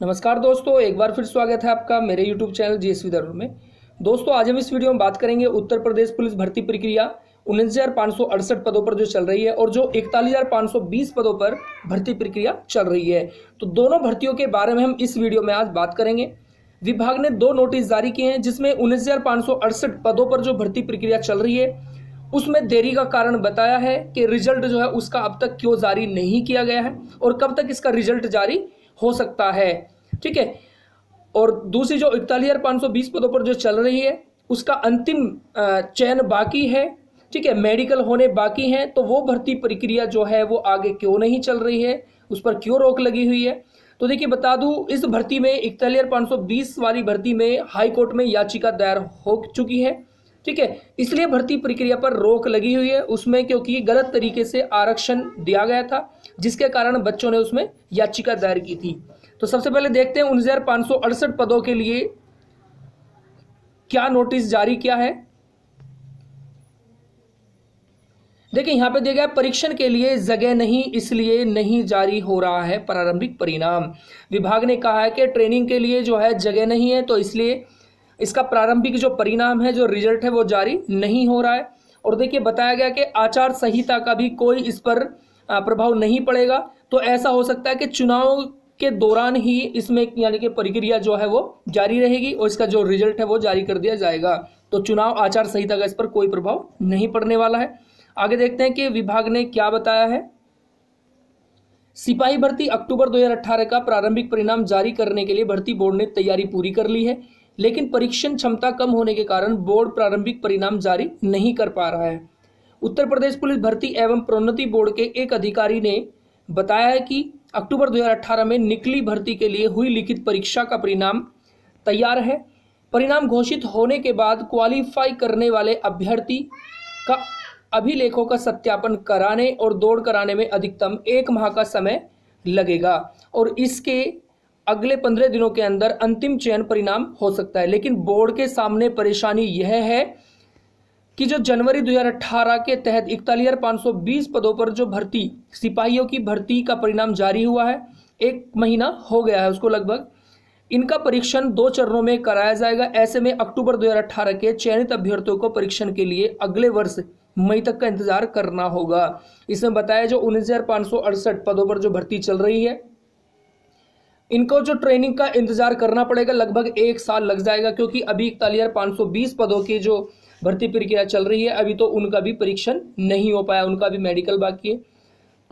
नमस्कार दोस्तों, एक बार फिर स्वागत है आपका मेरे YouTube चैनल जीएसवी दरुण में। दोस्तों, आज हम इस वीडियो में बात करेंगे उत्तर प्रदेश पुलिस भर्ती प्रक्रिया 19,568 पदों पर जो चल रही है और जो 41,520 पदों पर भर्ती प्रक्रिया चल रही है। तो दोनों भर्तियों के बारे में हम इस वीडियो में आज बात करेंगे। विभाग ने 2 नोटिस जारी किए हैं जिसमें 19,568 पदों पर जो भर्ती प्रक्रिया चल रही है उसमें देरी का कारण बताया है कि रिजल्ट जो है उसका अब तक क्यों जारी नहीं किया गया है और कब तक इसका रिजल्ट जारी हो सकता है। ठीक है। और दूसरी जो 41,520 पदों पर जो चल रही है उसका अंतिम चयन बाकी है। ठीक है, मेडिकल होने बाकी हैं, तो वो भर्ती प्रक्रिया जो है वो आगे क्यों नहीं चल रही है, उस पर क्यों रोक लगी हुई है। तो देखिए बता दूं, इस भर्ती में 41,520 वाली भर्ती में हाई कोर्ट में याचिका दायर हो चुकी है। ठीक है, इसलिए भर्ती प्रक्रिया पर रोक लगी हुई है उसमें, क्योंकि गलत तरीके से आरक्षण दिया गया था जिसके कारण बच्चों ने उसमें याचिका दायर की थी। तो सबसे पहले देखते हैं 19,568 पदों के लिए क्या नोटिस जारी किया है। देखिए यहां पे दिया गया परीक्षण के लिए जगह नहीं, इसलिए नहीं जारी हो रहा है प्रारंभिक परिणाम। विभाग ने कहा है कि ट्रेनिंग के लिए जो है जगह नहीं है, तो इसलिए इसका प्रारंभिक जो परिणाम है, जो रिजल्ट है, वो जारी नहीं हो रहा है। और देखिए बताया गया कि आचार संहिता का भी कोई इस पर प्रभाव नहीं पड़ेगा। तो ऐसा हो सकता है कि चुनाव के दौरान ही इसमें यानी कि प्रक्रिया जो है वो जारी रहेगी और इसका जो रिजल्ट है वो जारी कर दिया जाएगा। तो चुनाव आचार संहिता का इस पर कोई प्रभाव नहीं पड़ने वाला है। आगे देखते हैं कि विभाग ने क्या बताया है। सिपाही भर्ती अक्टूबर 2018 का प्रारंभिक परिणाम जारी करने के लिए भर्ती बोर्ड ने तैयारी पूरी कर ली है, लेकिन परीक्षण क्षमता कम होने के कारण बोर्ड प्रारंभिक परिणाम जारी नहीं कर पा रहा है। उत्तर प्रदेश पुलिस भर्ती एवं प्रोन्नति बोर्ड के एक अधिकारी ने बताया है कि अक्टूबर 2018 में निकली भर्ती के लिए हुई लिखित परीक्षा का परिणाम तैयार है। परिणाम घोषित होने के बाद क्वालिफाई करने वाले अभ्यर्थी का अभिलेखों का सत्यापन कराने और दौड़ कराने में अधिकतम 1 माह का समय लगेगा और इसके अगले 15 दिनों के अंदर अंतिम चयन परिणाम हो सकता है। लेकिन बोर्ड के सामने परेशानी यह है कि जो जनवरी 2018 के तहत 41,520 पदों पर जो भर्ती सिपाहियों की भर्ती का परिणाम जारी हुआ है, 1 महीना हो गया है उसको लगभग। इनका परीक्षण 2 चरणों में कराया जाएगा। ऐसे में अक्टूबर 2018 के चयनित अभ्यर्थियों को परीक्षण के लिए अगले वर्ष मई तक का इंतजार करना होगा। इसमें बताया जो 19,568 पदों पर जो भर्ती चल रही है, इनको जो ट्रेनिंग का इंतजार करना पड़ेगा, लगभग 1 साल लग जाएगा, क्योंकि अभी 41,520 पदों की जो भर्ती प्रक्रिया चल रही है अभी तो उनका भी परीक्षण नहीं हो पाया, उनका भी मेडिकल बाकी है।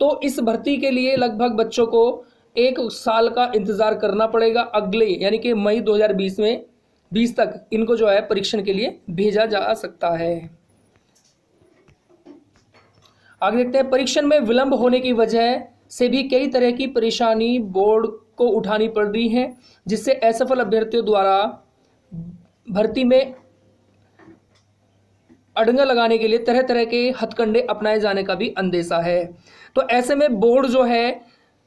तो इस भर्ती के लिए लगभग बच्चों को 1 साल का इंतजार करना पड़ेगा। अगले यानी कि मई 2020 तक इनको जो है परीक्षण के लिए भेजा जा सकता है। आगे देखते हैं, परीक्षण में विलंब होने की वजह से भी कई तरह की परेशानी बोर्ड को उठानी पड़ रही है, जिससे असफल अभ्यर्थियों द्वारा भर्ती में अड़ंगा लगाने के लिए तरह तरह के हथकंडे अपनाए जाने का भी अंदेशा है। तो ऐसे में बोर्ड जो है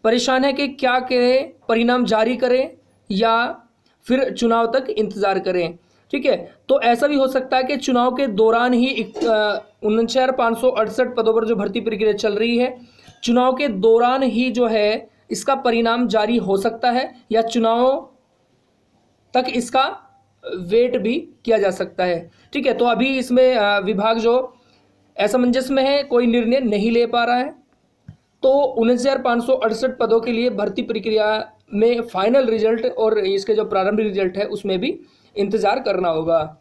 परेशान है कि क्या करें, परिणाम जारी करें या फिर चुनाव तक इंतजार करें। ठीक है, तो ऐसा भी हो सकता है कि चुनाव के दौरान ही 49,568 पदों पर जो भर्ती प्रक्रिया चल रही है, चुनाव के दौरान ही जो है इसका परिणाम जारी हो सकता है या चुनाव तक इसका वेट भी किया जा सकता है। ठीक है, तो अभी इसमें विभाग जो असमंजस में है, कोई निर्णय नहीं ले पा रहा है। तो 19,568 पदों के लिए भर्ती प्रक्रिया में फाइनल रिजल्ट और इसके जो प्रारंभिक रिजल्ट है उसमें भी इंतजार करना होगा।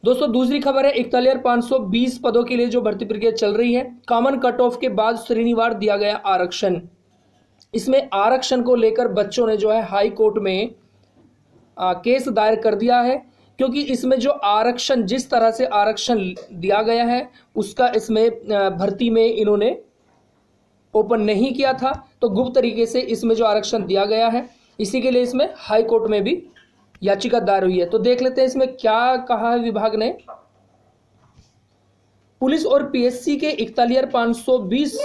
दोस्तों, दूसरी खबर है 41,520 पदों के लिए जो भर्ती प्रक्रिया चल रही है, कॉमन कट ऑफ के बाद श्रेणीवार दिया गया आरक्षण। इसमें आरक्षण को लेकर बच्चों ने जो है हाई कोर्ट में केस दायर कर दिया है, क्योंकि इसमें जो आरक्षण, जिस तरह से आरक्षण दिया गया है उसका इसमें भर्ती में इन्होंने ओपन नहीं किया था, तो गुप्त तरीके से इसमें जो आरक्षण दिया गया है इसी के लिए इसमें हाई कोर्ट में भी याचिका दायर हुई है। तो देख लेते हैं इसमें क्या कहा है विभाग ने। पुलिस और पीएससी के 41,520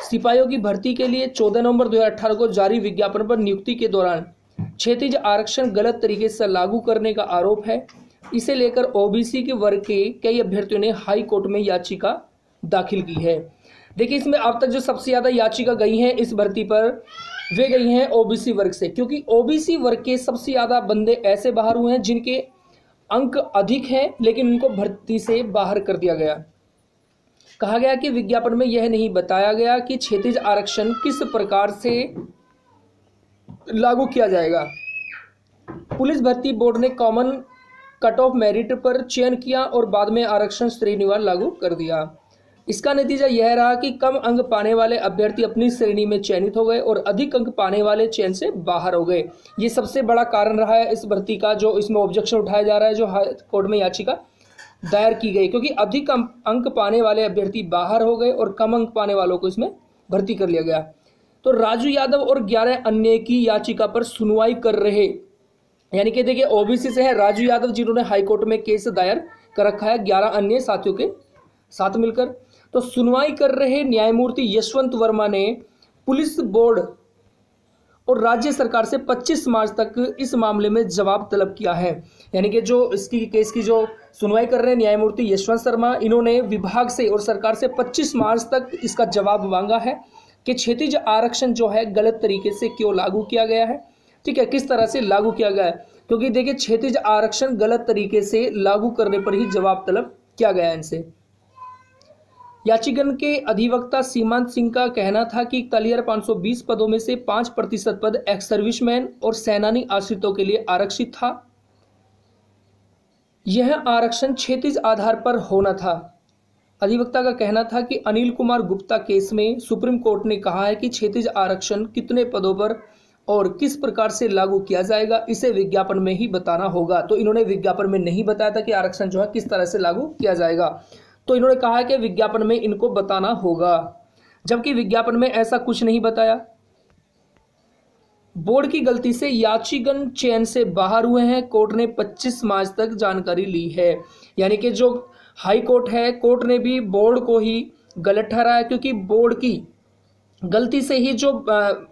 सिपाहियों की भर्ती के लिए 14 नवंबर 2018 को जारी विज्ञापन पर नियुक्ति के दौरान क्षैतिज आरक्षण गलत तरीके से लागू करने का आरोप है। इसे लेकर ओबीसी के वर्ग के कई अभ्यर्थियों ने हाई कोर्ट में याचिका दाखिल की है। देखिए इसमें अब तक जो सबसे ज्यादा याचिका गई है इस भर्ती पर वे गई हैं ओबीसी वर्ग से, क्योंकि ओबीसी वर्ग के सबसे ज़्यादा बंदे ऐसे बाहर हुए हैं जिनके अंक अधिक हैं लेकिन उनको भर्ती से बाहर कर दिया गया। कहा गया कि विज्ञापन में यह नहीं बताया गया कि क्षैतिज आरक्षण किस प्रकार से लागू किया जाएगा। पुलिस भर्ती बोर्ड ने कॉमन कट ऑफ मेरिट पर चयन किया और बाद में आरक्षण श्रेणीवार लागू कर दिया। इसका नतीजा यह रहा कि कम अंक पाने वाले अभ्यर्थी अपनी श्रेणी में चयनित हो गए और अधिक अंक पाने वाले चयन से बाहर हो गए। ये सबसे बड़ा कारण रहा है इस भर्ती का, जो इसमें ऑब्जेक्शन उठाया जा रहा है, जो हाई कोर्ट में याचिका दायर की गई, क्योंकि अधिक अंक पाने वाले अभ्यर्थी बाहर हो गए और कम अंक पाने वालों को इसमें भर्ती कर लिया गया। तो राजू यादव और 11 अन्य की याचिका पर सुनवाई कर रहे, यानी कि देखिए ओबीसी से है राजू यादव जिन्होंने हाईकोर्ट में केस दायर कर रखा है 11 अन्य साथियों के साथ मिलकर। तो सुनवाई कर रहे न्यायमूर्ति यशवंत वर्मा ने पुलिस बोर्ड और राज्य सरकार से 25 मार्च तक इस मामले में जवाब तलब किया है। यानी कि जो इसकी केस की जो सुनवाई कर रहे हैं न्यायमूर्ति यशवंत शर्मा, इन्होंने विभाग से और सरकार से 25 मार्च तक इसका जवाब मांगा है कि क्षैतिज आरक्षण जो है गलत तरीके से क्यों लागू किया गया है। ठीक है, किस तरह से लागू किया गया है, क्योंकि देखिए क्षैतिज आरक्षण गलत तरीके से लागू करने पर ही जवाब तलब किया गया है इनसे। याचिकन के अधिवक्ता सीमांत सिंह का कहना था कि 41,520 पदों में से 5% पद एक्स सर्विसमैन और सेनानी आश्रितों के लिए आरक्षित था। यह आरक्षण क्षैतिज आधार पर होना था। अधिवक्ता का कहना था कि अनिल कुमार गुप्ता केस में सुप्रीम कोर्ट ने कहा है कि क्षैतिज आरक्षण कितने पदों पर और किस प्रकार से लागू किया जाएगा इसे विज्ञापन में ही बताना होगा। तो इन्होंने विज्ञापन में नहीं बताया था कि आरक्षण जो है किस तरह से लागू किया जाएगा, तो इन्होंने कहा है कि विज्ञापन में इनको बताना होगा, जबकि विज्ञापन में ऐसा कुछ नहीं बताया। बोर्ड की गलती से याचिकन चयन से बाहर हुए हैं, कोर्ट ने 25 मार्च तक जानकारी ली है। यानी कि जो हाई कोर्ट है, कोर्ट ने भी बोर्ड को ही गलत ठहराया, क्योंकि बोर्ड की गलती से ही जो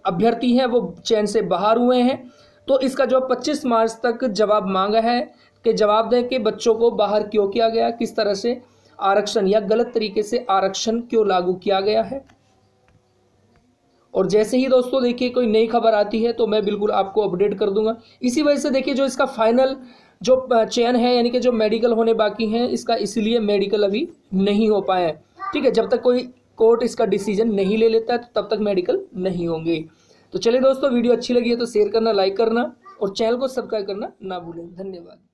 अभ्यर्थी हैं वो चयन से बाहर हुए हैं। तो इसका जो 25 मार्च तक जवाब मांगा है कि जवाब दें कि बच्चों को बाहर क्यों किया गया, किस तरह से आरक्षण या गलत तरीके से आरक्षण क्यों लागू किया गया है। और जैसे ही दोस्तों देखिए कोई नई खबर आती है तो मैं बिल्कुल आपको अपडेट कर दूंगा। इसी वजह से देखिए जो इसका फाइनल जो चयन है, यानी कि जो मेडिकल होने बाकी हैं, इसका इसलिए मेडिकल अभी नहीं हो पाए हैं। ठीक है, जब तक कोई कोर्ट इसका डिसीजन नहीं ले लेता है तो तब तक मेडिकल नहीं होंगे। तो चलिए दोस्तों, वीडियो अच्छी लगी है तो शेयर करना, लाइक करना और चैनल को सब्सक्राइब करना ना भूलें। धन्यवाद।